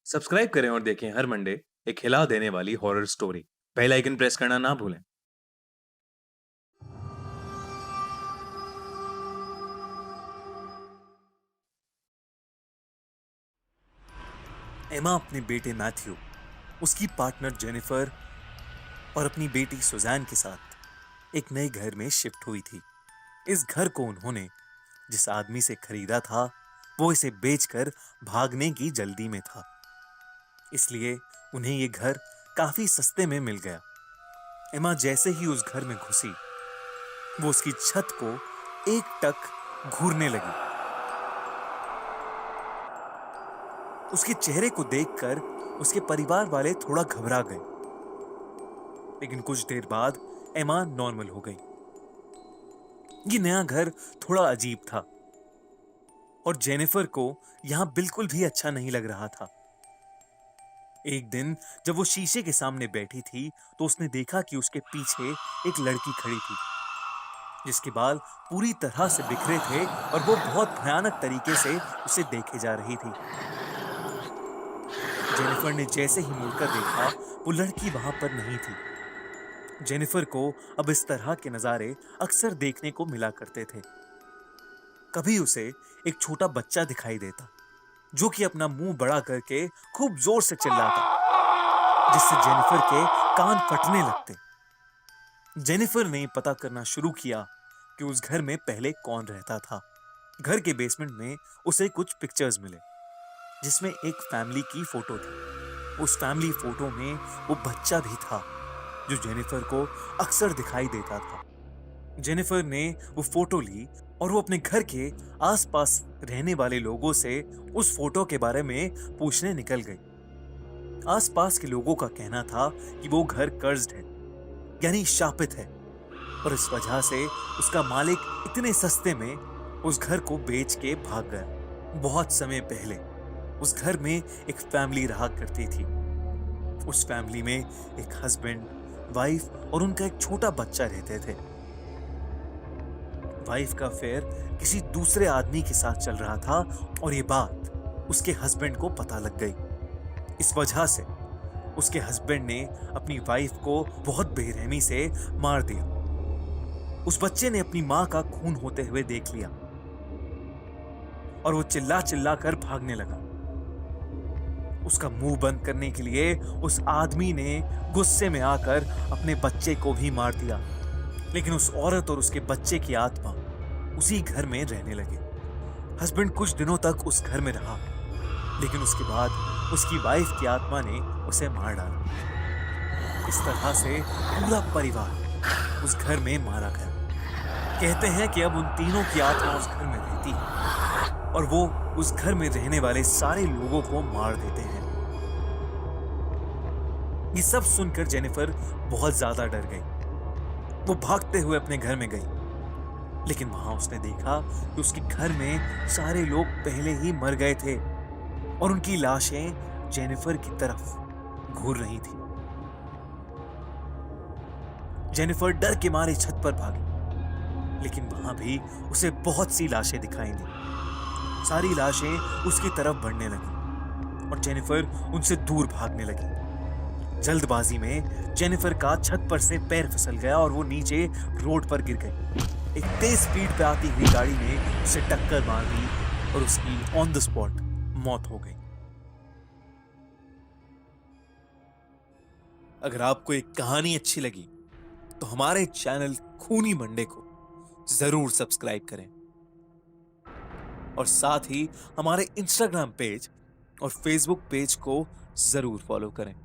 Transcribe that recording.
Subscribe करें और देखें हर मंडे एक हिला देने वाली horror story. Bell icon press करना ना भूलें। एमा अपने बेटे मैथ्यू, उसकी पार्टनर जेनिफर और अपनी बेटी सुजैन के साथ एक नए घर में शिफ्ट हुई थी। इस घर को उन्होंने जिस आदमी से खरीदा था, वो इसे बेचकर भागने की जल्दी में था। इसलिए उन्हें ये घर काफी सस्ते में मिल गया। एमा जैसे ही उस घर में घुसी, वो उसकी छत को एकटक घूरने लगी। उसके चेहरे को देखकर उसके परिवार वाले थोड़ा घबरा गए, लेकिन कुछ देर बाद एमा नॉर्मल हो गई। ये नया घर थोड़ा अजीब था और जेनिफर को यहां बिल्कुल भी अच्छा नहीं लग रहा था। एक दिन जब वो शीशे के सामने बैठी थी, तो उसने देखा कि उसके पीछे एक लड़की खड़ी थी, जिसके बाल पूरी तरह से बिखरे थे और वो बहुत भयानक तरीके से उसे देखे जा रही थी। जेनिफर ने जैसे ही मुड़कर देखा, वो लड़की वहां पर नहीं थी। जेनिफर को अब इस तरह के नजारे अक्सर देखने को मिला करते थे। कभी उसे एक छोटा बच्चा दिखाई देता, जो कि अपना मुंह बड़ा करके खूब जोर से चिल्लाता, जिससे जेनिफर के कान फटने लगते। जेनिफर ने पता करना शुरू किया कि उस घर में पहले कौन रहता था। घर के बेसमेंट में उसे कुछ पिक्चर्स मिले, जिसमें एक फैमिली की फोटो थी। उस फैमिली फोटो में वो बच्चा भी था, जो जेनिफर को अक्सर दिखाई देता था। जेनिफर ने वो फोटो ली और वो अपने घर के आसपास रहने वाले लोगों से उस फोटो के बारे में पूछने निकल गई। आसपास के लोगों का कहना था कि वो घर कर्ज्ड है, यानी शापित है, और इस वजह से उसका मालिक इतने सस्ते में उस घर को बेच के भाग गया। बहुत समय पहले उस घर में एक फैमिली रहा करती थी। उस फैमिली में एक हस्बैंड, वाइफ और उनका एक छोटा बच्चा रहते थे। वाइफ का अफेयर किसी दूसरे आदमी के साथ चल रहा था और ये बात उसके हस्बैंड को पता लग गई। इस वजह से उसके हस्बैंड ने अपनी वाइफ को बहुत बेरहमी से मार दिया। उस बच्चे ने अपनी मां का खून होते हुए देख लिया और वो चिल्ला चिल्ला कर भागने लगा। उसका मुंह बंद करने के लिए उस आदमी ने गुस्से में आकर अपने बच्चे को भी मार दिया। लेकिन उस औरत और उसके बच्चे की आत्मा उसी घर में रहने लगे। हस्बैंड कुछ दिनों तक उस घर में रहा, लेकिन उसके बाद उसकी वाइफ की आत्मा ने उसे मार डाला। इस तरह से पूरा परिवार उस घर में मारा गया। कहते हैं कि अब उन तीनों की आत्मा उस घर में रहती है और वो उस घर में रहने वाले सारे लोगों को मार देते हैं। ये सब सुनकर जेनिफर बहुत ज्यादा डर गई। वो भागते हुए अपने घर में गई, लेकिन वहां उसने देखा कि उसके घर में सारे लोग पहले ही मर गए थे और उनकी लाशें जेनिफर की तरफ घूर रही थी। जेनिफर डर के मारे छत पर भागी, लेकिन वहां भी उसे बहुत सी लाशें दिखाई दी। सारी लाशें उसकी तरफ बढ़ने लगी और जेनिफर उनसे दूर भागने लगी। जल्दबाजी में जेनिफर का छत पर से पैर फिसल गया और वो नीचे रोड पर गिर गई। एक तेज स्पीड पे आती हुई गाड़ी ने उसे टक्कर मार दी और उसकी ऑन द स्पॉट मौत हो गई। अगर आपको एक कहानी अच्छी लगी, तो हमारे चैनल खूनी मंडे को जरूर सब्सक्राइब करें और साथ ही हमारे इंस्टाग्राम पेज और फेसबुक पेज को जरूर फॉलो करें।